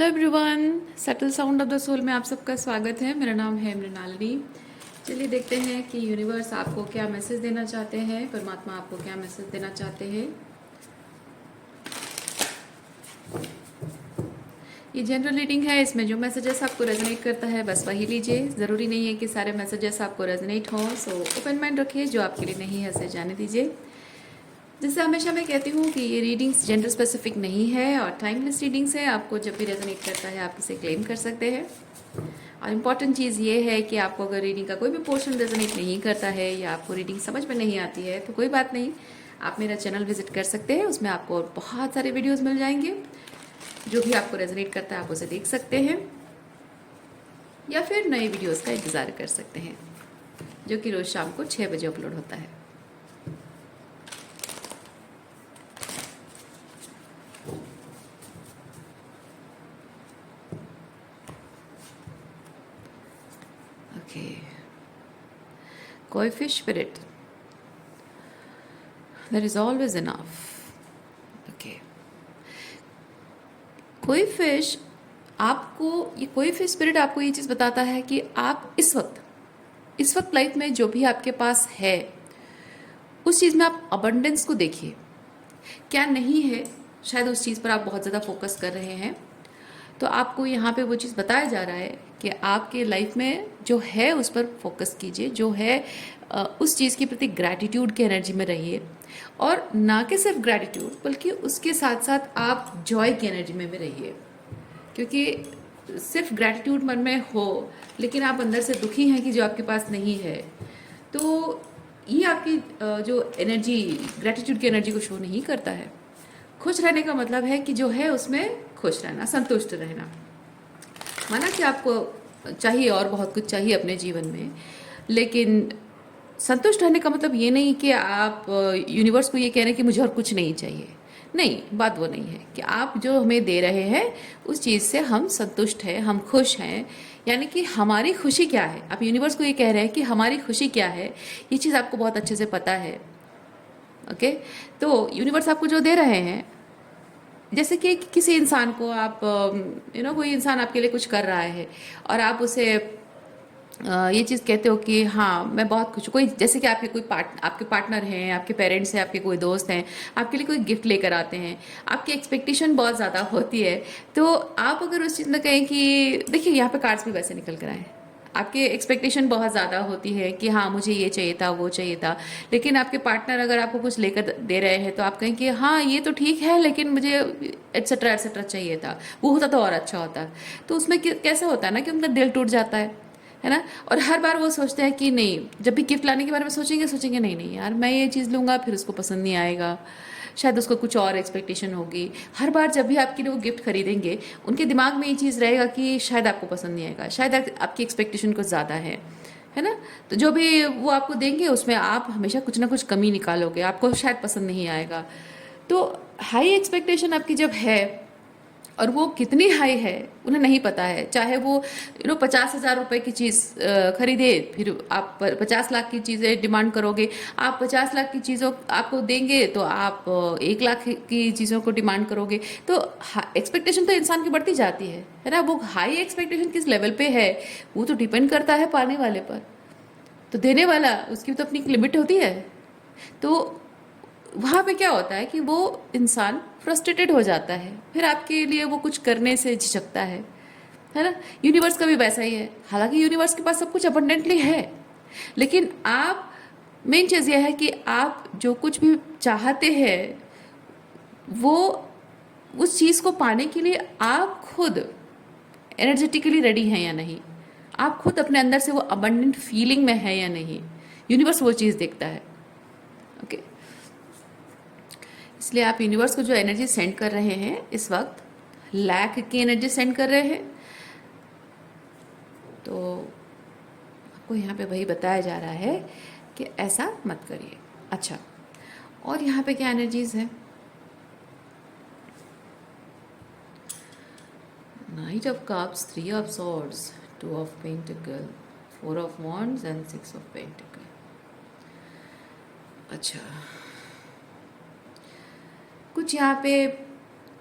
Hello everyone, subtle sound of the soul में आप सबका स्वागत है। मेरा नाम है मृणालिनी। चलिए देखते हैं कि यूनिवर्स आपको क्या मैसेज देना चाहते हैं, परमात्मा आपको क्या मैसेज देना चाहते हैं। ये जनरल रीडिंग है, इसमें जो मैसेजेस आपको रेजोनेट करता है बस वही लीजिए। ज़रूरी नहीं है कि सारे मैसेजेस आपको रेजोनेट हों, सो ओपन माइंड रखिए। जो आपके लिए नहीं है उसे जाने दीजिए। जैसे हमेशा मैं कहती हूँ कि ये रीडिंग्स जेंडर स्पेसिफिक नहीं है और टाइमलेस रीडिंग्स है। आपको जब भी रेजोनेट करता है आप इसे क्लेम कर सकते हैं। और इम्पॉर्टेंट चीज़ ये है कि आपको अगर रीडिंग का कोई भी पोर्शन रेजोनेट नहीं करता है या आपको रीडिंग समझ में नहीं आती है तो कोई बात नहीं, आप मेरा चैनल विजिट कर सकते हैं। उसमें आपको और बहुत सारे वीडियोज़ मिल जाएंगे। जो भी आपको रेजोनेट करता है आप उसे देख सकते हैं या फिर नए वीडियोज़ का इंतज़ार कर सकते हैं, जो कि रोज़ शाम को 6 बजे अपलोड होता है। Okay. Koi fish spirit. There is always enough. Okay. कोई फिश आपको, ये कोई फिश स्पिरिट आपको ये चीज़ बताता है कि आप इस वक्त लाइफ में जो भी आपके पास है उस चीज़ में आप अबंडेंस को देखिए। क्या नहीं है, शायद उस चीज़ पर आप बहुत ज़्यादा फोकस कर रहे हैं, तो आपको यहाँ पे वो चीज़ बताया जा रहा है कि आपके लाइफ में जो है उस पर फोकस कीजिए। जो है उस चीज़ के प्रति ग्रैटिट्यूड की एनर्जी में रहिए, और ना कि सिर्फ ग्रैटिट्यूड बल्कि उसके साथ साथ आप जॉय की एनर्जी में भी रहिए। क्योंकि सिर्फ ग्रैटिट्यूड मन में हो लेकिन आप अंदर से दुखी हैं कि जो आपके पास नहीं है, तो ये आपकी जो एनर्जी, ग्रैटिट्यूड की एनर्जी को शो नहीं करता है। खुश रहने का मतलब है कि जो है उसमें खुश रहना, संतुष्ट रहना। माना कि आपको चाहिए और बहुत कुछ चाहिए अपने जीवन में, लेकिन संतुष्ट रहने का मतलब ये नहीं कि आप यूनिवर्स को ये कह रहे हैं कि मुझे और कुछ नहीं चाहिए। नहीं, बात वो नहीं है कि आप जो हमें दे रहे हैं उस चीज़ से हम संतुष्ट हैं, हम खुश हैं। यानी कि हमारी खुशी क्या है, आप यूनिवर्स को ये कह रहे हैं कि हमारी खुशी क्या है, ये चीज़ आपको बहुत अच्छे से पता है। ओके, तो यूनिवर्स आपको जो दे रहे हैं, जैसे कि किसी इंसान को आप कोई इंसान आपके लिए कुछ कर रहा है और आप उसे ये चीज़ कहते हो कि हाँ मैं बहुत खुश हूँ। कोई जैसे कि आपके पार्टनर हैं, आपके पेरेंट्स हैं, आपके कोई दोस्त हैं, आपके लिए कोई गिफ्ट लेकर आते हैं, आपकी एक्सपेक्टेशन बहुत ज़्यादा होती है। तो आप अगर उस चीज़ में कहें कि देखिए यहाँ पे कार्ड्स भी वैसे निकल कर आए, आपके एक्सपेक्टेशन बहुत ज़्यादा होती है कि हाँ मुझे ये चाहिए था, वो चाहिए था, लेकिन आपके पार्टनर अगर आपको कुछ लेकर दे रहे हैं तो आप कहें कि हाँ ये तो ठीक है लेकिन मुझे एट्सेट्रा एट्सेट्रा चाहिए था, वो होता तो और अच्छा होता। तो उसमें कैसा होता है ना कि उनका दिल टूट जाता है ना। और हर बार वो सोचते हैं कि नहीं, जब भी गिफ्ट लाने के बारे में सोचेंगे नहीं नहीं यार मैं ये चीज़ लूँगा फिर उसको पसंद नहीं आएगा, शायद उसको कुछ और एक्सपेक्टेशन होगी। हर बार जब भी आपके लिए वो गिफ्ट खरीदेंगे उनके दिमाग में ये चीज़ रहेगा कि शायद आपको पसंद नहीं आएगा, शायद आपकी एक्सपेक्टेशन कुछ ज़्यादा है ना। तो जो भी वो आपको देंगे उसमें आप हमेशा कुछ ना कुछ कमी निकालोगे, आपको शायद पसंद नहीं आएगा। तो हाई एक्सपेक्टेशन आपकी जब है, और वो कितनी हाई है उन्हें नहीं पता है, चाहे वो 50,000 रुपए की चीज़ खरीदे, फिर आप 50 लाख की चीज़ें डिमांड करोगे, आप 50 लाख की चीज़ों आपको देंगे तो आप 1 लाख की चीज़ों को डिमांड करोगे। तो एक्सपेक्टेशन तो इंसान की बढ़ती जाती है ना। वो हाई एक्सपेक्टेशन किस लेवल पे है वो तो डिपेंड करता है पाने वाले पर, तो देने वाला उसकी तो अपनी एक लिमिट होती है। तो वहाँ पे क्या होता है कि वो इंसान फ्रस्ट्रेटेड हो जाता है, फिर आपके लिए वो कुछ करने से झिझकता है ना। यूनिवर्स का भी वैसा ही है, हालांकि यूनिवर्स के पास सब कुछ अबंडेंटली है, लेकिन आप, मेन चीज़ यह है कि आप जो कुछ भी चाहते हैं वो उस चीज़ को पाने के लिए आप खुद एनर्जेटिकली रेडी हैं या नहीं, आप खुद अपने अंदर से वो अबंडेंट फीलिंग में है या नहीं। यूनिवर्स वो चीज़ देखता है। ओके, इसलिए आप यूनिवर्स को जो एनर्जी सेंड कर रहे हैं इस वक्त, लैक की एनर्जी सेंड कर रहे हैं, तो आपको यहाँ पे वही बताया जा रहा है कि ऐसा मत करिए। अच्छा, और यहाँ पे क्या एनर्जीज है? Night of cups, 3 of swords, 2 of pentacle, 4 of wands and 6 of pentacle. अच्छा, कुछ यहाँ पे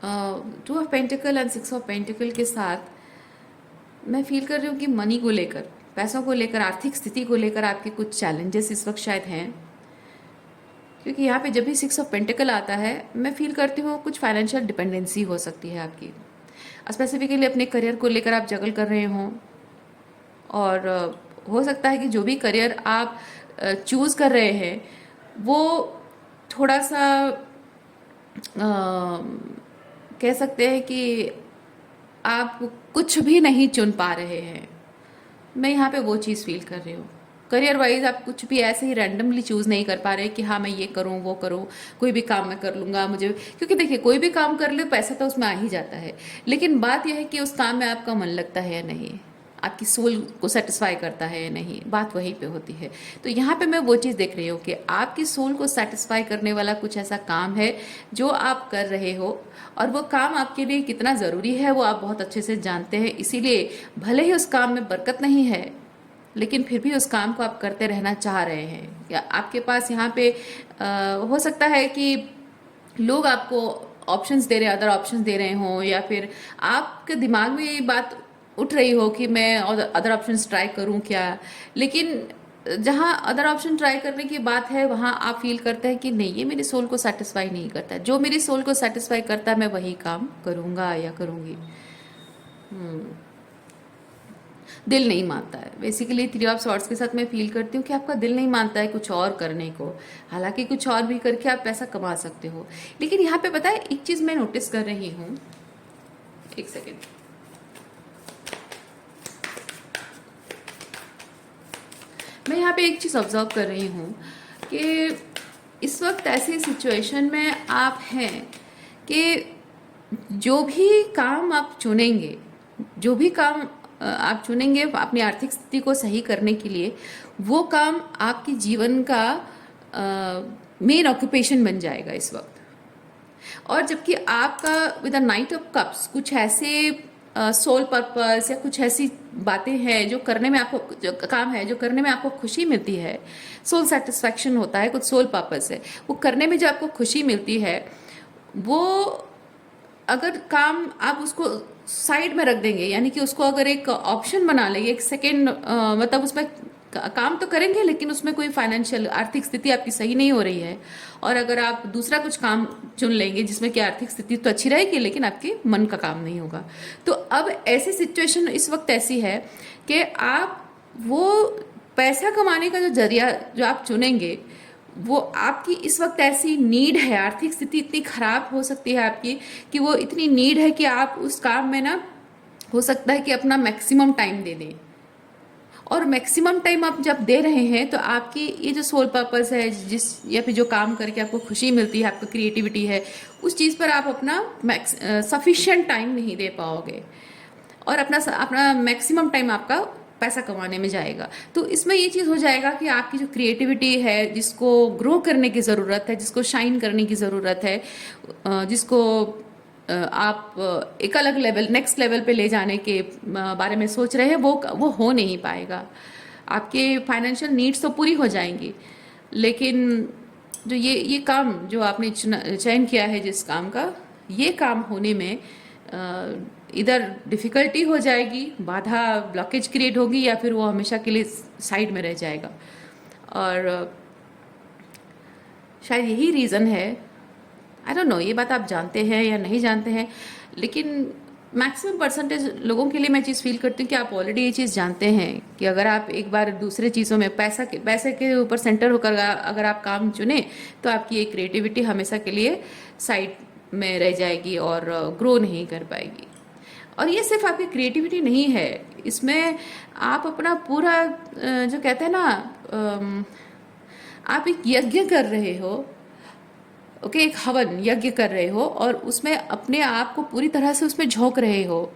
two of pentacle and six of pentacle के साथ मैं फील कर रही हूँ कि मनी को लेकर, पैसों को लेकर, आर्थिक स्थिति को लेकर आपके कुछ चैलेंजेस इस वक्त शायद हैं। क्योंकि यहाँ पे जब भी सिक्स ऑफ पेंटिकल आता है, मैं फील करती हूँ कुछ फाइनेंशियल डिपेंडेंसी हो सकती है आपकी। स्पेसिफिकली अपने करियर को लेकर आप जगल कर रहे हों, और हो सकता है कि जो भी करियर आप चूज़ कर रहे हैं वो थोड़ा सा कह सकते हैं कि आप कुछ भी नहीं चुन पा रहे हैं। मैं यहाँ पे वो चीज़ फील कर रही हूँ। करियर वाइज आप कुछ भी ऐसे ही रैंडमली चूज़ नहीं कर पा रहे कि हाँ मैं ये करूँ वो करूँ, कोई भी काम मैं कर लूँगा मुझे, क्योंकि देखिए कोई भी काम कर ले पैसा तो उसमें आ ही जाता है, लेकिन बात यह है कि उस काम में आपका मन लगता है या नहीं, आपकी सोल को सेटिस्फाई करता है या नहीं, बात वहीं पे होती है। तो यहाँ पे मैं वो चीज़ देख रही हूँ कि आपकी सोल को सेटिस्फाई करने वाला कुछ ऐसा काम है जो आप कर रहे हो, और वो काम आपके लिए कितना ज़रूरी है वो आप बहुत अच्छे से जानते हैं। इसीलिए भले ही उस काम में बरकत नहीं है, लेकिन फिर भी उस काम को आप करते रहना चाह रहे हैं। या आपके पास यहाँ पे हो सकता है कि लोग आपको ऑप्शंस दे रहे, अदर ऑप्शंस दे रहे हों, या फिर आपके दिमाग में ये बात उठ रही हो कि मैं अदर ऑप्शंस ट्राई करूं क्या, लेकिन जहां अदर ऑप्शन ट्राई करने की बात है वहां आप फील करते हैं कि नहीं, ये मेरी सोल को सेटिस्फाई नहीं करता। जो मेरी सोल को सेटिस्फाई करता है मैं वही काम करूंगा या करूंगी। दिल नहीं मानता है। बेसिकली थ्री ऑफ सॉर्ड्स के साथ मैं फील करती हूँ कि आपका दिल नहीं मानता है कुछ और करने को। हालांकि कुछ और भी करके आप पैसा कमा सकते हो, लेकिन यहाँ पे पता है एक चीज़ मैं नोटिस कर रही हूँ, एक सेकेंड, मैं यहाँ पे एक चीज़ ऑब्जर्व कर रही हूँ कि इस वक्त ऐसी सिचुएशन में आप हैं कि जो भी काम आप चुनेंगे, जो भी काम आप चुनेंगे अपनी आर्थिक स्थिति को सही करने के लिए, वो काम आपके जीवन का मेन ऑक्यूपेशन बन जाएगा इस वक्त। और जबकि आपका with the night of cups कुछ ऐसे सोल पर्पस या कुछ ऐसी बातें हैं जो करने में आपको, जो काम है जो करने में आपको खुशी मिलती है, सोल सेटिस्फैक्शन होता है, कुछ सोल पर्पस है, वो करने में जो आपको खुशी मिलती है, वो अगर काम आप उसको साइड में रख देंगे, यानी कि उसको अगर एक ऑप्शन बना लेंगे, एक सेकेंड, मतलब उसमें काम तो करेंगे लेकिन उसमें कोई फाइनेंशियल आर्थिक स्थिति आपकी सही नहीं हो रही है, और अगर आप दूसरा कुछ काम चुन लेंगे जिसमें कि आर्थिक स्थिति तो अच्छी रहेगी लेकिन आपके मन का काम नहीं होगा, तो अब ऐसी सिचुएशन इस वक्त ऐसी है कि आप वो पैसा कमाने का जो जरिया जो आप चुनेंगे, वो आपकी इस वक्त ऐसी नीड है, आर्थिक स्थिति इतनी खराब हो सकती है आपकी कि वो इतनी नीड है कि आप उस काम में ना, हो सकता है कि अपना मैक्सिमम टाइम दे दें। और मैक्सिमम टाइम आप जब दे रहे हैं तो आपकी ये जो सोल पर्पस है, जिस या फिर जो काम करके आपको खुशी मिलती है, आपको क्रिएटिविटी है, उस चीज़ पर आप अपना सफिशिएंट टाइम नहीं दे पाओगे, और अपना मैक्सिमम टाइम आपका पैसा कमाने में जाएगा। तो इसमें ये चीज़ हो जाएगा कि आपकी जो क्रिएटिविटी है, जिसको ग्रो करने की ज़रूरत है, जिसको शाइन करने की ज़रूरत है, जिसको आप एक अलग लेवल, नेक्स्ट लेवल पे ले जाने के बारे में सोच रहे हैं, वो हो नहीं पाएगा। आपके फाइनेंशियल नीड्स तो पूरी हो जाएंगी, लेकिन जो ये काम जो आपने चयन किया है जिस काम का, ये काम होने में इधर डिफ़िकल्टी हो जाएगी, बाधा, ब्लॉकेज क्रिएट होगी, या फिर वो हमेशा के लिए साइड में रह जाएगा। और शायद यही रीज़न है, आई डोंट नो ये बात आप जानते हैं या नहीं जानते हैं, लेकिन मैक्सिमम परसेंटेज लोगों के लिए मैं चीज़ फील करती हूँ कि आप ऑलरेडी ये चीज़ जानते हैं कि अगर आप एक बार दूसरे चीज़ों में पैसे के ऊपर सेंटर होकर अगर आप काम चुने तो आपकी ये क्रिएटिविटी हमेशा के लिए साइड में रह जाएगी और ग्रो नहीं कर पाएगी। और ये सिर्फ आपकी क्रिएटिविटी नहीं है, इसमें आप अपना पूरा जो कहते हैं ना, आप एक यज्ञ कर रहे हो, ओके, एक हवन यज्ञ कर रहे हो, और उसमें अपने आप को पूरी तरह से उसमें झोंक रहे हो,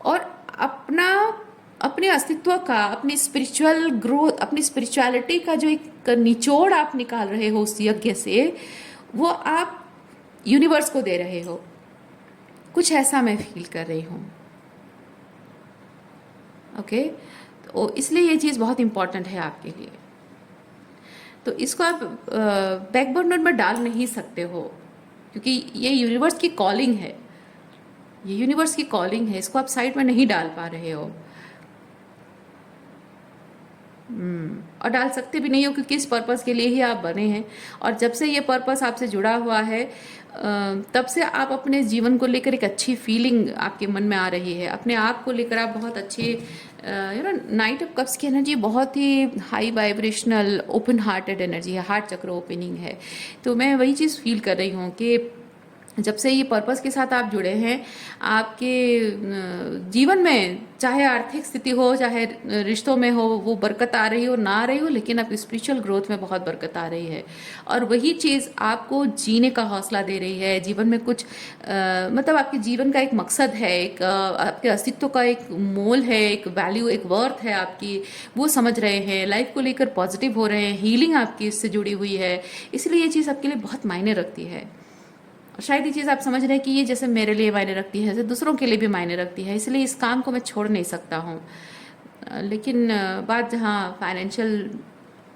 और अपने अस्तित्व का, अपनी स्पिरिचुअल ग्रोथ, अपनी स्पिरिचुअलिटी का जो एक निचोड़ आप निकाल रहे हो उस यज्ञ से, वो आप यूनिवर्स को दे रहे हो। कुछ ऐसा मैं फील कर रही हूँ, ओके। तो इसलिए ये चीज़ बहुत इम्पॉर्टेंट है आपके लिए। तो इसको आप बैकबर्नर में डाल नहीं सकते हो, क्योंकि ये यूनिवर्स की कॉलिंग है। ये यूनिवर्स की कॉलिंग है, इसको आप साइड में नहीं डाल पा रहे हो। और डाल सकते भी नहीं हो, क्योंकि इस पर्पस के लिए ही आप बने हैं। और जब से ये पर्पस आपसे जुड़ा हुआ है, तब से आप अपने जीवन को लेकर एक अच्छी फीलिंग आपके मन में आ रही है। अपने आप को लेकर आप बहुत अच्छे, नाइट ऑफ कप्स की एनर्जी बहुत ही high vibrational open hearted energy है, हार्ट चक्र ओपनिंग है। तो मैं वही चीज़ फील कर रही हूँ कि जब से ये पर्पस के साथ आप जुड़े हैं, आपके जीवन में चाहे आर्थिक स्थिति हो, चाहे रिश्तों में हो, वो बरकत आ रही हो ना आ रही हो, लेकिन आप स्पिरिचुअल ग्रोथ में बहुत बरकत आ रही है। और वही चीज़ आपको जीने का हौसला दे रही है। जीवन में कुछ मतलब आपके जीवन का एक मकसद है, एक आपके अस्तित्व का एक मोल है, एक वैल्यू, एक वर्थ है आपकी, वो समझ रहे हैं। लाइफ को लेकर पॉजिटिव हो रहे हैं, हीलिंग आपकी इससे जुड़ी हुई है। इसलिए ये चीज़ आपके लिए बहुत मायने रखती है। शायद ये चीज़ आप समझ रहे हैं कि ये जैसे मेरे लिए मायने रखती है, ऐसे दूसरों के लिए भी मायने रखती है, इसलिए इस काम को मैं छोड़ नहीं सकता हूँ। लेकिन बात जहाँ फाइनेंशियल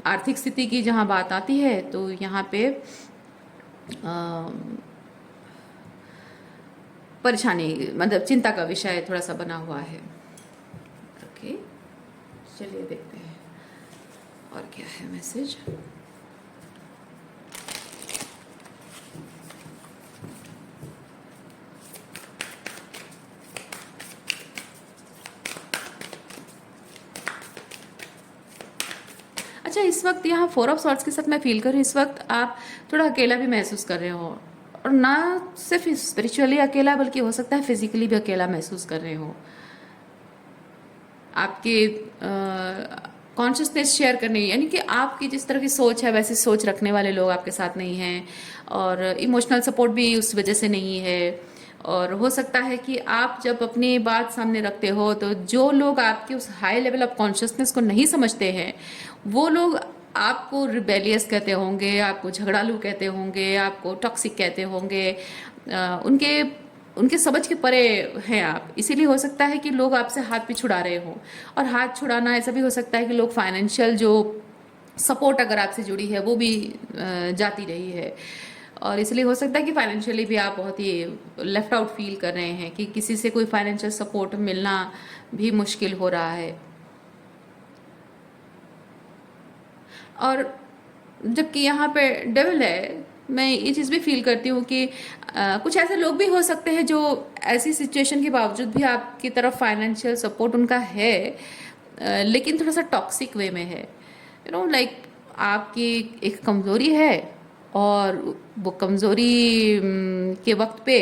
आर्थिक स्थिति की जहाँ बात आती है, तो यहाँ पे परेशानी, मतलब चिंता का विषय थोड़ा सा बना हुआ है। ओके, चलिए देखते हैं और क्या है मैसेज। अच्छा, इस वक्त यहाँ 4 ऑफ सॉर्ड्स के साथ मैं फील कर रही हूँ, इस वक्त आप थोड़ा अकेला भी महसूस कर रहे हो। और ना सिर्फ स्पिरिचुअली अकेला, बल्कि हो सकता है फिजिकली भी अकेला महसूस कर रहे हो। आपके कॉन्शियसनेस शेयर करने, यानी कि आपकी जिस तरह की सोच है वैसी सोच रखने वाले लोग आपके साथ नहीं हैं, और इमोशनल सपोर्ट भी उस वजह से नहीं है। और हो सकता है कि आप जब अपनी बात सामने रखते हो, तो जो लोग आपके उस हाई लेवल ऑफ कॉन्शियसनेस को नहीं समझते हैं, वो लोग आपको रिबेलियस कहते होंगे, आपको झगड़ालू कहते होंगे, आपको टॉक्सिक कहते होंगे। उनके उनके समझ के परे हैं आप। इसीलिए हो सकता है कि लोग आपसे हाथ भी छुड़ा रहे हो। और हाथ छुड़ाना ऐसा भी हो सकता है कि लोग फाइनेंशियल जो सपोर्ट अगर आपसे जुड़ी है वो भी जाती रही है। और इसलिए हो सकता है कि फाइनेंशियली भी आप बहुत ही लेफ्ट आउट फील कर रहे हैं, कि किसी से कोई फाइनेंशियल सपोर्ट मिलना भी मुश्किल हो रहा है। और जबकि यहाँ पे डेविल है, मैं ये चीज़ भी फील करती हूँ कि कुछ ऐसे लोग भी हो सकते हैं जो ऐसी सिचुएशन के बावजूद भी आपकी तरफ फाइनेंशियल सपोर्ट उनका है, लेकिन थोड़ा सा टॉक्सिक वे में है। लाइक आपकी एक कमज़ोरी है, और वो कमज़ोरी के वक्त पे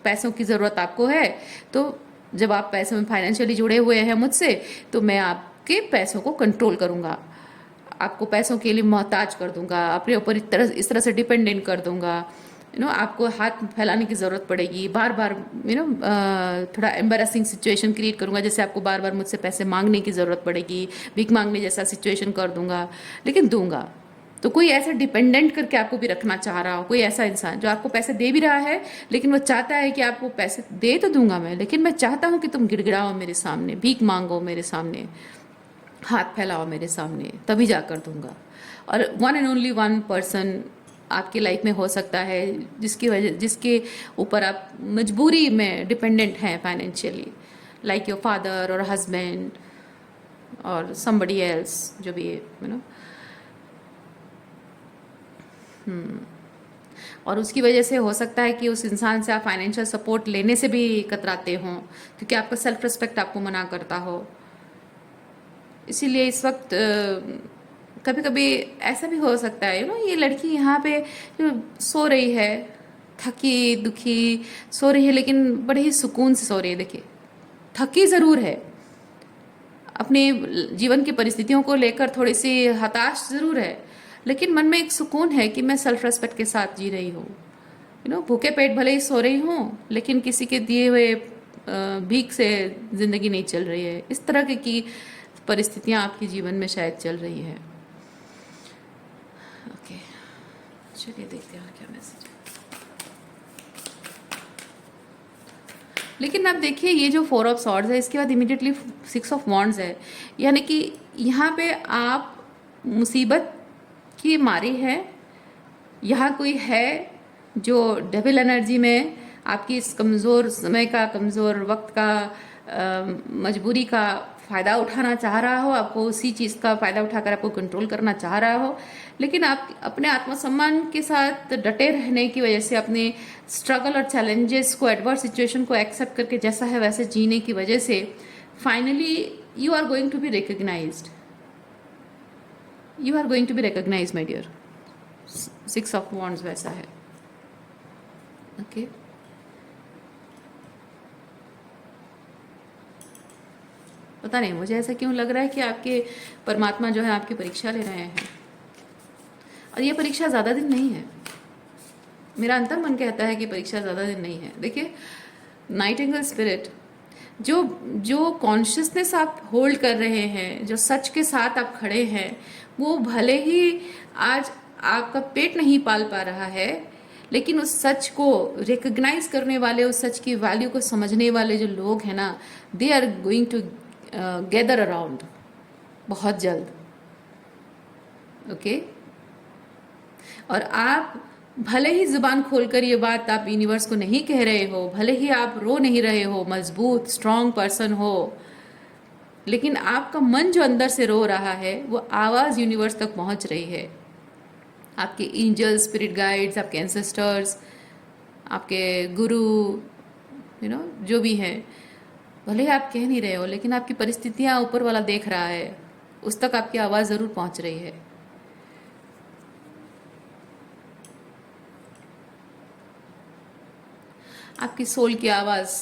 पैसों की ज़रूरत आपको है। तो जब आप पैसों में फाइनेंशियली जुड़े हुए हैं मुझसे, तो मैं आपके पैसों को कंट्रोल करूँगा, आपको पैसों के लिए मोहताज कर दूंगा, अपने ऊपर इस तरह से डिपेंडेंट कर दूंगा। आपको हाथ फैलाने की ज़रूरत पड़ेगी, बार बार थोड़ा एम्बेरसिंग सिचुएशन क्रिएट करूंगा, जैसे आपको बार बार मुझसे पैसे मांगने की ज़रूरत पड़ेगी, भीख मांगने जैसा सिचुएशन कर दूंगा, लेकिन दूंगा। तो कोई ऐसा डिपेंडेंट करके आपको भी रखना चाह रहा हो, कोई ऐसा इंसान जो आपको पैसे दे भी रहा है, लेकिन वो चाहता है कि आपको पैसे दे तो दूंगा मैं, लेकिन मैं चाहता हूँ कि तुम गिड़गिड़ाओ मेरे सामने, भीख मांगो मेरे सामने, हाथ फैलाओ मेरे सामने, तभी जाकर दूंगा। और one and only one person आपकी लाइफ में हो सकता है जिसके ऊपर आप मजबूरी में डिपेंडेंट हैं फाइनेंशियली, लाइक योर फादर और हस्बैंड और समबडी एल्स, जो भी और उसकी वजह से हो सकता है कि उस इंसान से आप फाइनेंशियल सपोर्ट लेने से भी कतराते हों, क्योंकि आपका सेल्फ रिस्पेक्ट आपको मना करता हो। इसीलिए इस वक्त कभी कभी ऐसा भी हो सकता है, ये लड़की यहाँ पे जो सो रही है, थकी दुखी सो रही है, लेकिन बड़े ही सुकून से सो रही है। देखिए, थकी ज़रूर है, अपने जीवन की परिस्थितियों को लेकर थोड़ी सी हताश ज़रूर है, लेकिन मन में एक सुकून है कि मैं सेल्फ रेस्पेक्ट के साथ जी रही हूँ। भूखे पेट भले ही सो रही हूँ, लेकिन किसी के दिए हुए भीख से ज़िंदगी नहीं चल रही है। इस तरह की परिस्थितियां आपके जीवन में शायद चल रही है। ओके, चलिए देखते हैं क्या मैसेज है। लेकिन आप देखिए, ये जो 4 ऑफ सॉर्ड्स है, इसके बाद इमीडिएटली 6 ऑफ वॉन्ड्स है, यानी कि यहाँ पे आप मुसीबत की मारी है। यहाँ कोई है जो डेविल एनर्जी में आपकी इस कमज़ोर समय का, कमज़ोर वक्त का, मजबूरी का फ़ायदा उठाना चाह रहा हो, आपको उसी चीज़ का फ़ायदा उठाकर आपको कंट्रोल करना चाह रहा हो। लेकिन आप अपने आत्मसम्मान के साथ डटे रहने की वजह से, अपने स्ट्रगल और चैलेंजेस को, एडवर्स सिचुएशन को एक्सेप्ट करके जैसा है वैसे जीने की वजह से finally you are going to be recognized, you are going to be recognize my dear. 6 of wands वैसा है। ओके पता नहीं मुझे ऐसा क्यों लग रहा है कि आपके परमात्मा जो है आपकी परीक्षा ले रहे हैं, और ये परीक्षा ज़्यादा दिन नहीं है। मेरा अंतर मन कहता है कि परीक्षा ज़्यादा दिन नहीं है। देखिए नाइटिंगेल स्पिरिट, जो जो कॉन्शियसनेस आप होल्ड कर रहे हैं, जो सच के साथ आप खड़े हैं, वो भले ही आज आपका पेट नहीं पाल पा रहा है, लेकिन उस सच को रिकग्नाइज करने वाले, उस सच की वैल्यू को समझने वाले जो लोग हैं ना, they are going to gather around बहुत जल्द। ओके और आप भले ही जुबान खोलकर ये बात आप यूनिवर्स को नहीं कह रहे हो, भले ही आप रो नहीं रहे हो, मजबूत स्ट्रांग पर्सन हो, लेकिन आपका मन जो अंदर से रो रहा है वो आवाज़ यूनिवर्स तक पहुंच रही है। आपके एंजल, स्पिरिट गाइड्स, आपके एंसेस्टर्स, आपके गुरु, जो भी हैं, भले ही आप कह नहीं रहे हो, लेकिन आपकी परिस्थितियां ऊपर वाला देख रहा है, उस तक आपकी आवाज़ ज़रूर पहुंच रही है। आपकी सोल की आवाज़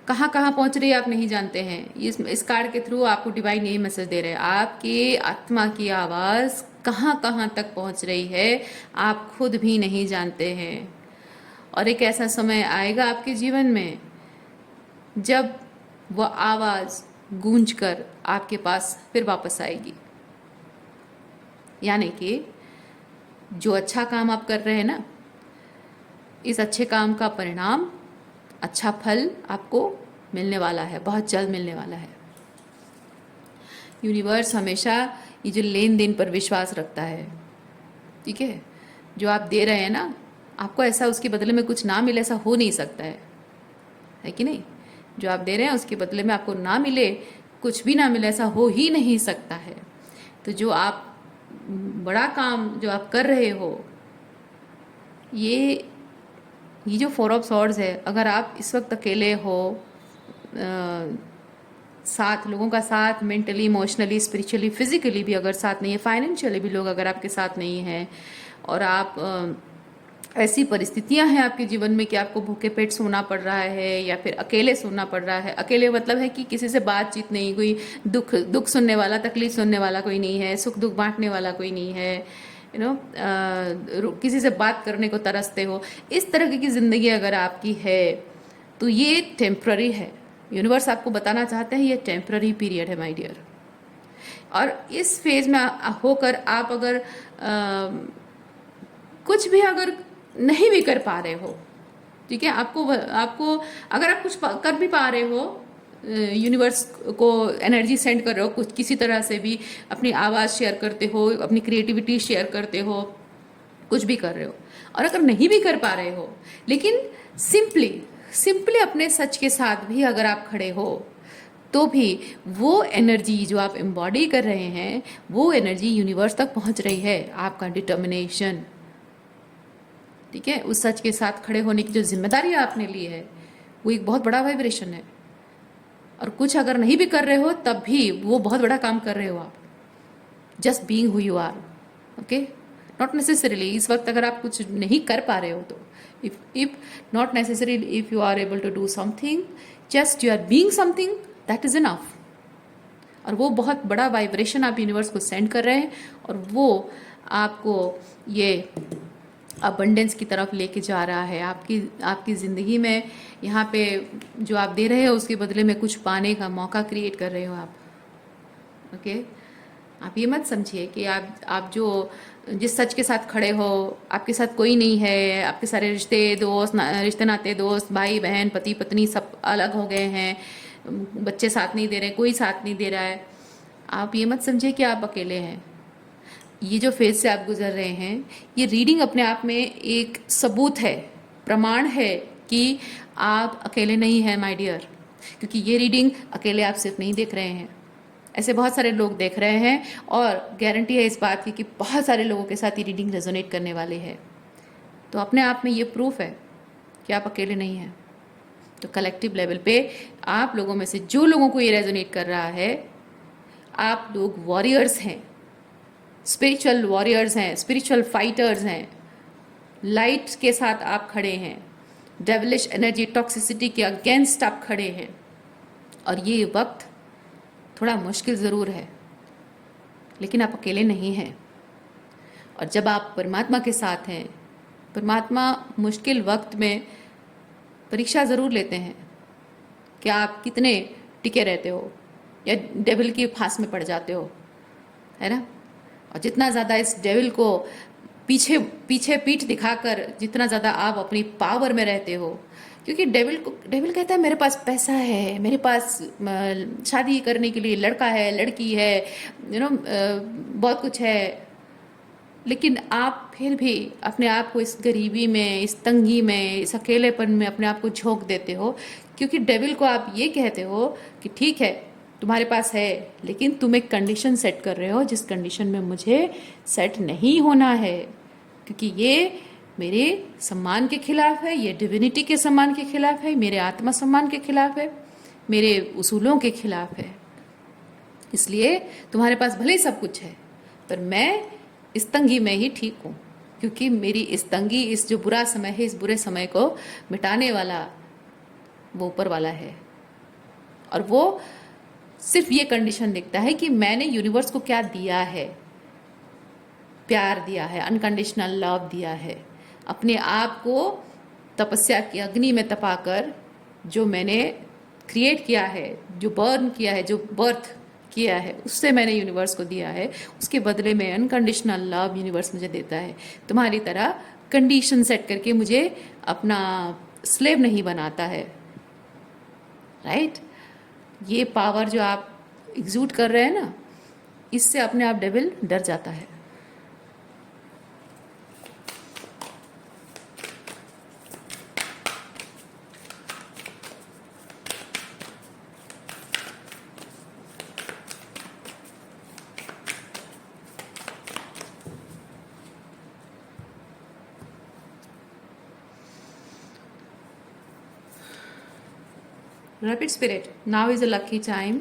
कहाँ कहाँ पहुँच रही है आप नहीं जानते हैं। इस कार्ड के थ्रू आपको डिवाइन यही मैसेज दे रहे हैं, आपकी आत्मा की आवाज़ कहाँ कहाँ तक पहुँच रही है आप खुद भी नहीं जानते हैं। और एक ऐसा समय आएगा आपके जीवन में जब वह आवाज़ गूंज कर आपके पास फिर वापस आएगी। यानी कि जो अच्छा काम आप कर रहे हैं ना, इस अच्छे काम का परिणाम, अच्छा फल आपको मिलने वाला है, बहुत जल्द मिलने वाला है। यूनिवर्स हमेशा ये जो लेन देन पर विश्वास रखता है, ठीक है, जो आप दे रहे हैं ना, आपको ऐसा उसके बदले में कुछ ना मिले, ऐसा हो नहीं सकता है कि नहीं। जो आप दे रहे हैं उसके बदले में आपको ना मिले, कुछ भी ना मिले, ऐसा हो ही नहीं सकता है। तो जो आप बड़ा काम जो आप कर रहे हो, ये जो 4 ऑफ सॉर्ड्स है, अगर आप इस वक्त अकेले हो, साथ लोगों का साथ, मेंटली, इमोशनली, स्पिरिचुअली, फिजिकली भी अगर साथ नहीं है, फाइनेंशियली भी लोग अगर आपके साथ नहीं हैं, और आप ऐसी परिस्थितियां हैं आपके जीवन में कि आपको भूखे पेट सोना पड़ रहा है या फिर अकेले सोना पड़ रहा है। अकेले मतलब है कि किसी से बातचीत नहीं, कोई दुख सुनने वाला, तकलीफ सुनने वाला कोई नहीं है, सुख दुख बांटने वाला कोई नहीं है, किसी से बात करने को तरसते हो, इस तरह की ज़िंदगी अगर आपकी है तो ये टेम्प्ररी है। यूनिवर्स आपको बताना चाहते हैं ये टेम्प्ररी पीरियड है माय डियर। और इस फेज में होकर आप अगर कुछ भी अगर नहीं भी कर पा रहे हो, ठीक है, आपको अगर आप कुछ कर भी पा रहे हो, यूनिवर्स को एनर्जी सेंड कर रहे हो, कुछ किसी तरह से भी अपनी आवाज़ शेयर करते हो, अपनी क्रिएटिविटी शेयर करते हो, कुछ भी कर रहे हो, और अगर नहीं भी कर पा रहे हो, लेकिन सिंपली अपने सच के साथ भी अगर आप खड़े हो, तो भी वो एनर्जी जो आप एम्बॉडी कर रहे हैं, वो एनर्जी यूनिवर्स तक पहुंच रही है। आपका डिटर्मिनेशन, ठीक है, उस सच के साथ खड़े होने की जो जिम्मेदारी आपने ली है, वो एक बहुत बड़ा वाइब्रेशन है। और कुछ अगर नहीं भी कर रहे हो तब भी वो बहुत बड़ा काम कर रहे हो आप, just being who you are. Okay, not necessarily इस वक्त अगर आप कुछ नहीं कर पा रहे हो तो, if not necessarily, if you are able to do something, just you are being something, that is enough. और वो बहुत बड़ा वाइब्रेशन आप यूनिवर्स को सेंड कर रहे हैं, और वो आपको ये अबंडेंस की तरफ लेके जा रहा है। आपकी ज़िंदगी में यहाँ पे जो आप दे रहे हो उसके बदले में कुछ पाने का मौका क्रिएट कर रहे हो आप। ओके, आप ये मत समझिए कि आप जो जिस सच के साथ खड़े हो, आपके साथ कोई नहीं है, आपके सारे रिश्ते नाते, दोस्त, भाई बहन, पति पत्नी सब अलग हो गए हैं, बच्चे साथ नहीं दे रहे, कोई साथ नहीं दे रहा है। आप ये मत समझिए कि आप अकेले हैं। ये जो फेज से आप गुजर रहे हैं, ये रीडिंग अपने आप में एक सबूत है, प्रमाण है कि आप अकेले नहीं हैं माय डियर, क्योंकि ये रीडिंग अकेले आप सिर्फ नहीं देख रहे हैं, ऐसे बहुत सारे लोग देख रहे हैं और गारंटी है इस बात की कि बहुत सारे लोगों के साथ ये रीडिंग रेजोनेट करने वाली है। तो अपने आप में ये प्रूफ है कि आप अकेले नहीं हैं। तो कलेक्टिव लेवल पे आप लोगों में से जो लोगों को ये रेजोनेट कर रहा है, आप लोग वॉरियर्स हैं, स्पिरिचुअल वॉरियर्स हैं, स्पिरिचुअल फाइटर्स हैं, लाइट के साथ आप खड़े हैं, डेविलिश एनर्जी टॉक्सिसिटी के अगेंस्ट आप खड़े हैं। और ये वक्त थोड़ा मुश्किल ज़रूर है, लेकिन आप अकेले नहीं हैं। और जब आप परमात्मा के साथ हैं, परमात्मा मुश्किल वक्त में परीक्षा ज़रूर लेते हैं कि आप कितने टिके रहते हो या डेविल की फांस में पड़ जाते हो, है ना। और जितना ज़्यादा इस डेविल को पीछे पीछे पीठ दिखाकर जितना ज़्यादा आप अपनी पावर में रहते हो, क्योंकि डेविल कहता है मेरे पास पैसा है, मेरे पास शादी करने के लिए लड़का है, लड़की है, बहुत कुछ है, लेकिन आप फिर भी अपने आप को इस गरीबी में, इस तंगी में, इस अकेलेपन में अपने आप को झोंक देते हो, क्योंकि डेविल को आप ये कहते हो कि ठीक है तुम्हारे पास है, लेकिन तुम एक कंडीशन सेट कर रहे हो जिस कंडीशन में मुझे सेट नहीं होना है, क्योंकि ये मेरे सम्मान के खिलाफ है, ये डिविनिटी के सम्मान के खिलाफ है, मेरे आत्मा सम्मान के खिलाफ है, मेरे उसूलों के खिलाफ है। इसलिए तुम्हारे पास भले ही सब कुछ है, पर मैं इस तंगी में ही ठीक हूँ, क्योंकि मेरी इस तंगी, इस जो बुरा समय है, इस बुरे समय को मिटाने वाला वो ऊपर वाला है। और वो सिर्फ ये कंडीशन देखता है कि मैंने यूनिवर्स को क्या दिया है, प्यार दिया है, अनकंडीशनल लव दिया है, अपने आप को तपस्या की अग्नि में तपाकर जो मैंने क्रिएट किया है, जो बर्न किया है, जो बर्थ किया है, उससे मैंने यूनिवर्स को दिया है, उसके बदले में अनकंडीशनल लव यूनिवर्स मुझे देता है। तुम्हारी तरह कंडीशन सेट करके मुझे अपना स्लेव नहीं बनाता है, राइट। ये पावर जो आप एग्जूट कर रहे हैं ना, इससे अपने आप डेविल डर जाता है। Rapid Spirit, now is a lucky time.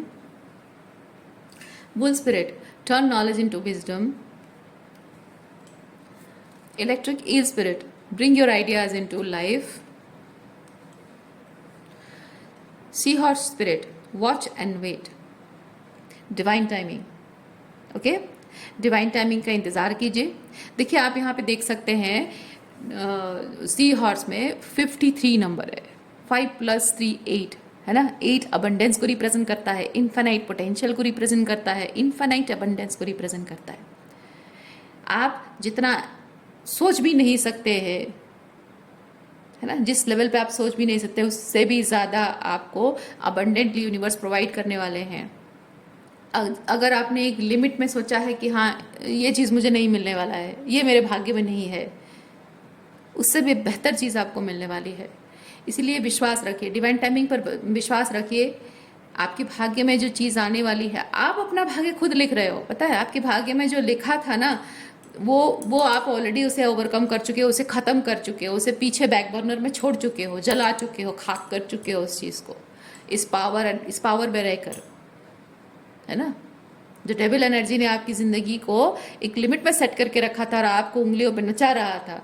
Bull Spirit, turn knowledge into wisdom. Electric Eel Spirit, bring your ideas into life. Seahorse Spirit, watch and wait. Divine Timing, okay divine timing का इंतज़ार कीजिए। देखिए आप यहाँ पे देख सकते हैं सी हॉर्स में 53 नंबर है, 5 + 3 8 है ना। 8 अबंडेंस को रिप्रेजेंट करता है, इन्फाइनाइट पोटेंशियल को रिप्रेजेंट करता है, इन्फाइनाइट अबंडेंस को रिप्रेजेंट करता है। आप जितना सोच भी नहीं सकते हैं, है ना, जिस लेवल पे आप सोच भी नहीं सकते उससे भी ज़्यादा आपको अबंडेंटली यूनिवर्स प्रोवाइड करने वाले हैं। अगर आपने एक लिमिट में सोचा है कि हाँ ये चीज़ मुझे नहीं मिलने वाला है, ये मेरे भाग्य में नहीं है, उससे भी बेहतर चीज़ आपको मिलने वाली है। इसीलिए विश्वास रखिए, डिवाइन टाइमिंग पर विश्वास रखिए। आपके भाग्य में जो चीज़ आने वाली है, आप अपना भाग्य खुद लिख रहे हो। पता है आपके भाग्य में जो लिखा था ना, वो आप ऑलरेडी उसे ओवरकम कर चुके हो, उसे ख़त्म कर चुके हो, उसे पीछे बैक बर्नर में छोड़ चुके हो, जला चुके हो, खाक कर चुके हो उस चीज़ को, इस पावर में रहकर, है ना। जो डेविल एनर्जी ने आपकी ज़िंदगी को एक लिमिट में सेट करके रखा था और आपको उंगलियों पर नचा रहा था,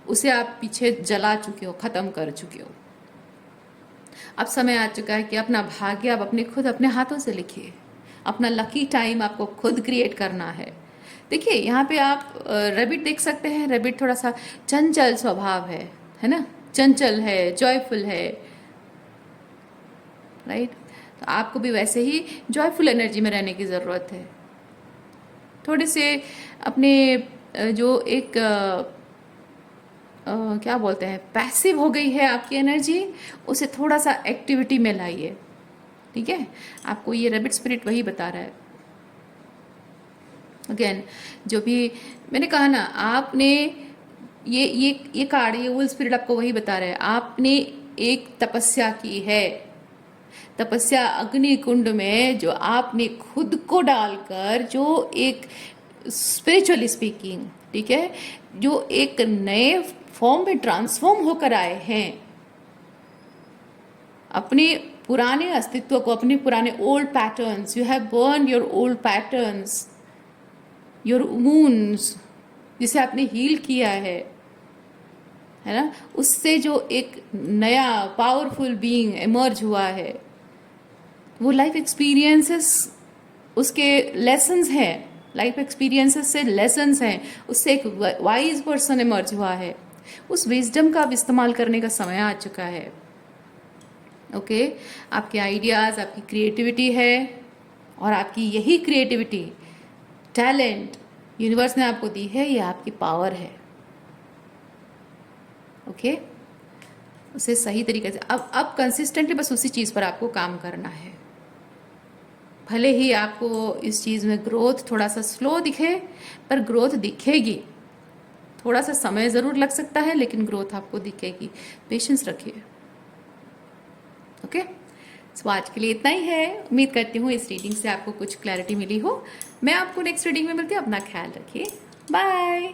उसे आप पीछे जला चुके हो, ख़त्म कर चुके हो। अब समय आ चुका है कि अपना भाग्य आप अपने हाथों से लिखिए। अपना लकी टाइम आपको खुद क्रिएट करना है। देखिए यहाँ पे आप रैबिट देख सकते हैं। रैबिट थोड़ा सा चंचल स्वभाव है ना, चंचल है, जॉयफुल है, राइट। तो आपको भी वैसे ही जॉयफुल एनर्जी में रहने की ज़रूरत है। थोड़े से अपने जो एक क्या बोलते हैं, पैसिव हो गई है आपकी एनर्जी, उसे थोड़ा सा एक्टिविटी में लाइए, ठीक है। आपको ये रैबिट स्पिरिट वही बता रहा है। अगेन जो भी मैंने कहा ना, आपने ये कार्ड, ये वुल स्पिरिट आपको वही बता रहा है। आपने एक तपस्या की है, तपस्या अग्नि कुंड में जो आपने खुद को डालकर, जो एक स्पिरिचुअली स्पीकिंग, ठीक है, जो एक नए फॉर्म में ट्रांसफॉर्म होकर आए हैं, अपने पुराने अस्तित्व को, अपने पुराने old patterns, you have burn your old patterns, your wounds, जिसे आपने हील किया है ना, उससे जो एक नया पावरफुल बीइंग इमर्ज हुआ है, वो लाइफ एक्सपीरियंसेस उसके लेसन्स हैं, लाइफ एक्सपीरियंसेस से लेसन्स हैं, उससे एक वाइज पर्सन इमर्ज हुआ है। उस विजडम का अब इस्तेमाल करने का समय आ चुका है। ओके, आपके आइडियाज़, आपकी क्रिएटिविटी है, और आपकी यही क्रिएटिविटी, टैलेंट यूनिवर्स ने आपको दी है, ये आपकी पावर है। ओके, उसे सही तरीके से अब कंसिस्टेंटली बस उसी चीज़ पर आपको काम करना है। भले ही आपको इस चीज़ में ग्रोथ थोड़ा सा स्लो दिखे, पर ग्रोथ दिखेगी। थोड़ा सा समय ज़रूर लग सकता है, लेकिन ग्रोथ आपको दिखेगी। पेशेंस रखिए। ओके, सो आज के लिए इतना ही है। उम्मीद करती हूँ इस रीडिंग से आपको कुछ क्लैरिटी मिली हो। मैं आपको नेक्स्ट रीडिंग में मिलती हूँ। अपना ख्याल रखिए। बाय।